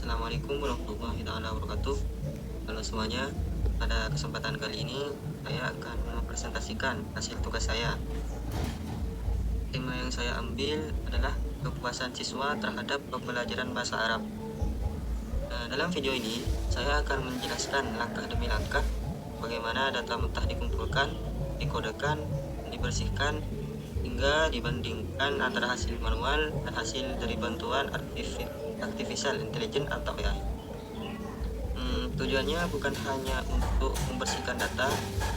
Assalamualaikum warahmatullahi wabarakatuh. Halo semuanya, pada kesempatan kali ini saya akan mempresentasikan hasil tugas saya. Tema yang saya ambil adalah kepuasan siswa terhadap pembelajaran bahasa Arab. Dalam video ini saya akan menjelaskan langkah demi langkah bagaimana data mentah dikumpulkan, dikodekan, dibersihkan, hingga dibandingkan antara hasil manual dan hasil dari bantuan artificial intelligence atau AI. Tujuannya bukan hanya untuk membersihkan data,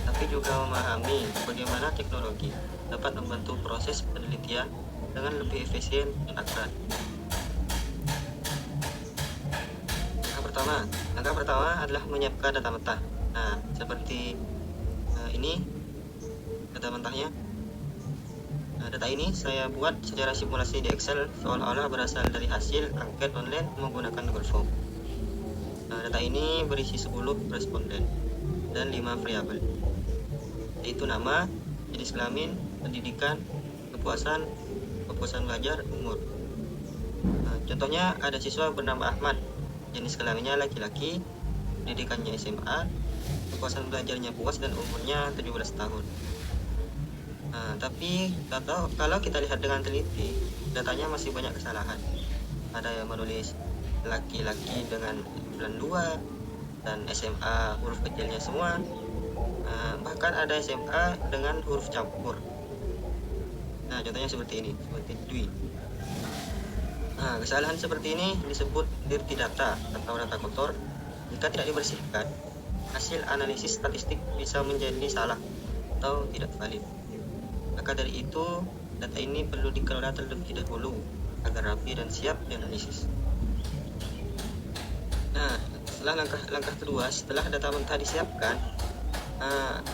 tapi juga memahami bagaimana teknologi dapat membantu proses penelitian dengan lebih efisien dan akurat. Langkah pertama adalah menyiapkan data mentah. Nah, seperti ini data mentahnya. Data ini saya buat secara simulasi di Excel seolah-olah berasal dari hasil angket online menggunakan Google Form. Data ini berisi 10 responden dan 5 variabel, yaitu nama, jenis kelamin, pendidikan, kepuasan belajar, umur. Contohnya ada siswa bernama Ahmad, jenis kelaminnya laki-laki, pendidikannya SMA, kepuasan belajarnya puas dan umurnya 17 tahun. Tapi kalau kita lihat dengan teliti, datanya masih banyak kesalahan. Ada yang menulis laki-laki dengan bulan 2 dan SMA huruf kecilnya semua. Bahkan ada SMA dengan huruf campur. Nah, contohnya seperti ini, seperti Dwi. Kesalahan seperti ini disebut dirty data atau data kotor. Jika tidak dibersihkan, hasil analisis statistik bisa menjadi salah atau tidak valid. Maka dari itu, data ini perlu dikelola terlebih dahulu agar rapi dan siap dianalisis. Nah, langkah kedua setelah data mentah disiapkan,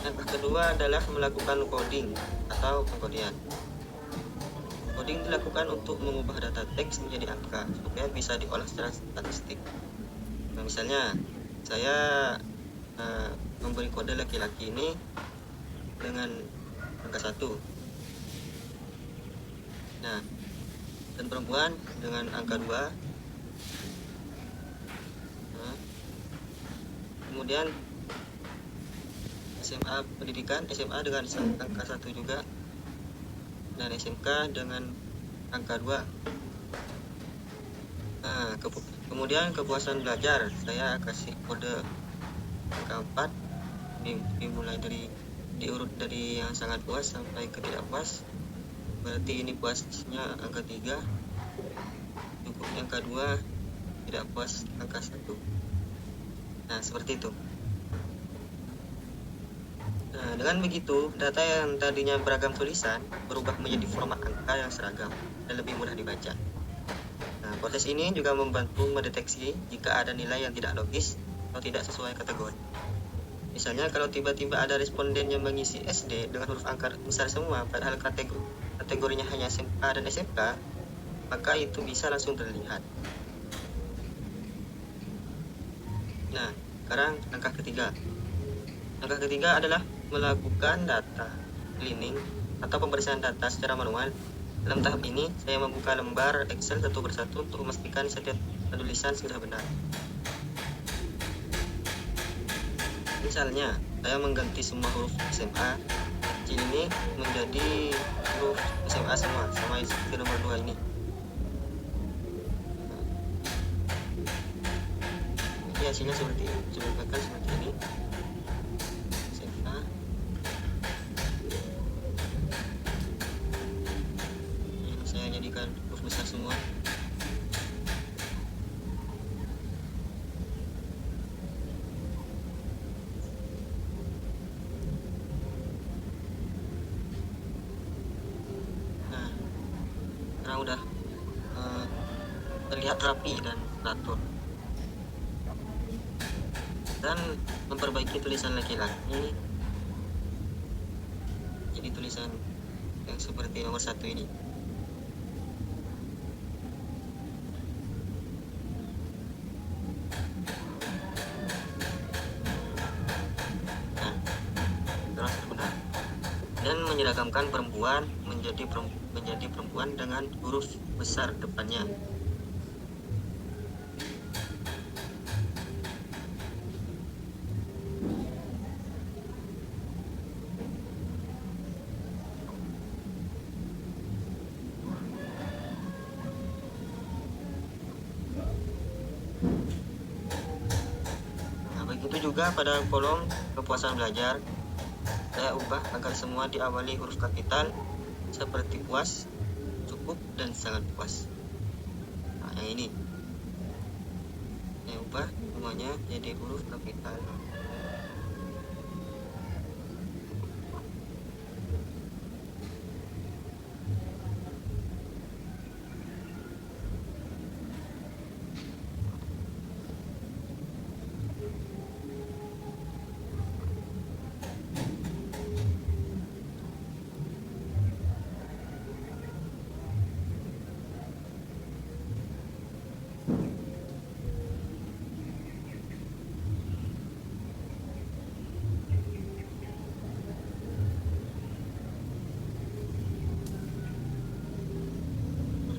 langkah kedua adalah melakukan coding atau pengkodean. Coding dilakukan untuk mengubah data teks menjadi angka supaya bisa diolah secara statistik. Nah, misalnya saya memberi kode laki-laki ini dengan angka 1. Nah, dan perempuan dengan angka 2. Kemudian pendidikan SMA dengan angka 1 juga, dan SMK dengan angka 2. Kemudian kepuasan belajar saya kasih kode angka 4, dimulai diurut dari yang sangat puas sampai ke tidak puas. Berarti ini puasnya angka 3, cukupnya angka 2, tidak puas angka 1. Nah, seperti itu. Nah, dengan begitu, data yang tadinya beragam tulisan berubah menjadi format angka yang seragam dan lebih mudah dibaca. Nah, proses ini juga membantu mendeteksi jika ada nilai yang tidak logis atau tidak sesuai kategori. Misalnya kalau tiba-tiba ada responden yang mengisi SD dengan huruf angka besar semua padahal kategorinya hanya SMA dan SMK, maka itu bisa langsung terlihat. Nah, sekarang langkah ketiga. Langkah ketiga adalah melakukan data cleaning atau pembersihan data secara manual. Dalam tahap ini, saya membuka lembar Excel satu persatu untuk memastikan setiap penulisan sudah benar. Misalnya, saya mengganti semua huruf SMA kecil ini menjadi huruf SMA semua, sama seperti nomor 2 ini. Jadi hasilnya seperti ini, coba seperti ini. SMA. Ini saya jadikan huruf besar semua. Udah terlihat rapi dan teratur. Dan memperbaiki tulisan laki-laki jadi tulisan yang seperti nomor 1 ini. Nah, terus benar. Dan menyeragamkan perempuan menjadi perempuan dengan huruf besar depannya. Begitu juga pada kolom kepuasan belajar, saya ubah agar semua diawali huruf kapital seperti puas, cukup, dan sangat puas. Nah, yang ini saya ubah semuanya jadi huruf kapital.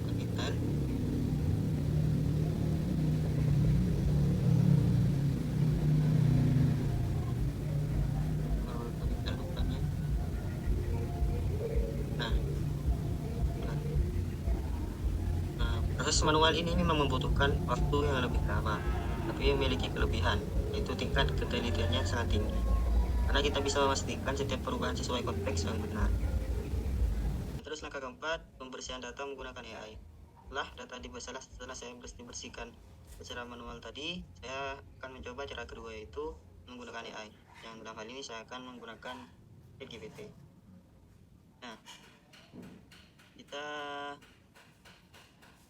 Kapital. Kapital bukannya. Proses manual ini memang membutuhkan waktu yang lebih lama, tapi memiliki kelebihan, yaitu tingkat ketelitiannya sangat tinggi. Karena kita bisa memastikan setiap perubahan sesuai konteks yang benar. Terus langkah keempat, pembersihan data menggunakan AI. Setelah saya bersihkan secara manual tadi, saya akan mencoba cara kedua, yaitu menggunakan AI. Yang dalam hal ini saya akan menggunakan ChatGPT. Nah, kita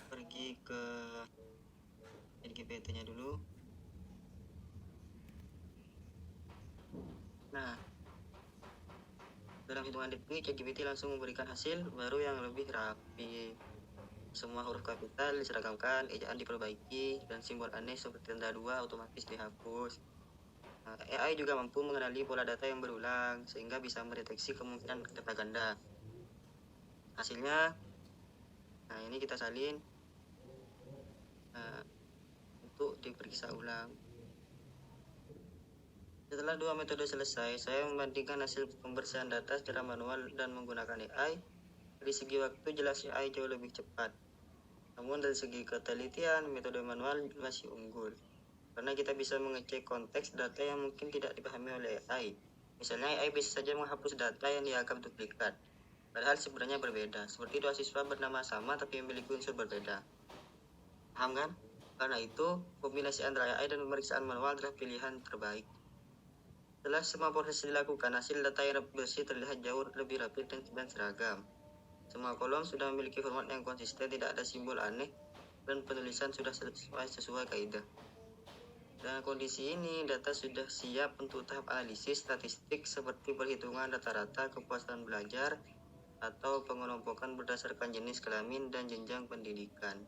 pergi ke ChatGPT-nya dulu. Nah, dalam hitungan detik ChatGPT langsung memberikan hasil baru yang lebih rapi. Semua huruf kapital diseragamkan, ejaan diperbaiki, dan simbol aneh seperti tanda 2 otomatis dihapus. Nah, AI juga mampu mengenali pola data yang berulang sehingga bisa mendeteksi kemungkinan data ganda. Hasilnya, nah ini kita salin untuk diperiksa ulang. Setelah dua metode selesai, saya membandingkan hasil pembersihan data secara manual dan menggunakan AI. Dari segi waktu jelas AI jauh lebih cepat. Namun dari segi ketelitian, metode manual masih unggul. Karena kita bisa mengecek konteks data yang mungkin tidak dipahami oleh AI. Misalnya AI bisa saja menghapus data yang dianggap duplikat, padahal sebenarnya berbeda. Seperti dua siswa bernama sama tapi memiliki unsur berbeda. Paham kan? Karena itu, kombinasi antara AI dan pemeriksaan manual adalah pilihan terbaik. Setelah semua proses dilakukan, hasil data yang bersih terlihat jauh lebih rapi dan seragam. Semua kolom sudah memiliki format yang konsisten, tidak ada simbol aneh, dan penulisan sudah sesuai kaidah. Dengan kondisi ini, data sudah siap untuk tahap analisis statistik seperti perhitungan rata-rata kepuasan belajar atau pengelompokan berdasarkan jenis kelamin dan jenjang pendidikan.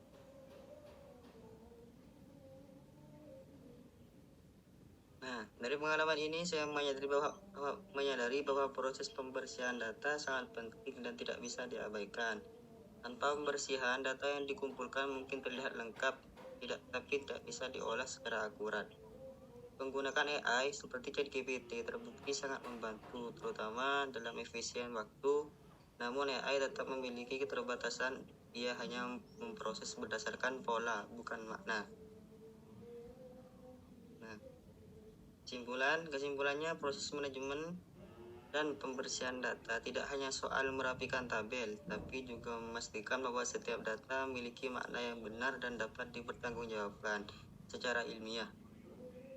Nah, dari pengalaman ini saya menyadari bahwa proses pembersihan data sangat penting dan tidak bisa diabaikan. Tanpa pembersihan, data yang dikumpulkan mungkin terlihat lengkap, tapi tidak bisa diolah secara akurat. Menggunakan AI seperti ChatGPT terbukti sangat membantu, terutama dalam efisien waktu. Namun AI tetap memiliki keterbatasan, ia hanya memproses berdasarkan pola, bukan makna. Nah, kesimpulannya proses manajemen dan pembersihan data tidak hanya soal merapikan tabel, tapi juga memastikan bahwa setiap data memiliki makna yang benar dan dapat dipertanggungjawabkan secara ilmiah.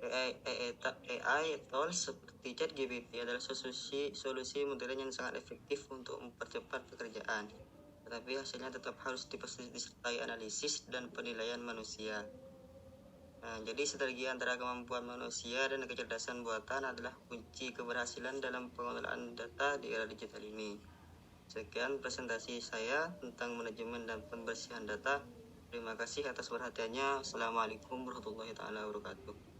AI tools seperti ChatGPT adalah solusi modern yang sangat efektif untuk mempercepat pekerjaan, tetapi hasilnya tetap harus disertai analisis dan penilaian manusia. Nah, jadi sinergi antara kemampuan manusia dan kecerdasan buatan adalah kunci keberhasilan dalam pengelolaan data di era digital ini. Sekian presentasi saya tentang manajemen dan pembersihan data. Terima kasih atas perhatiannya. Assalamualaikum warahmatullahi wabarakatuh.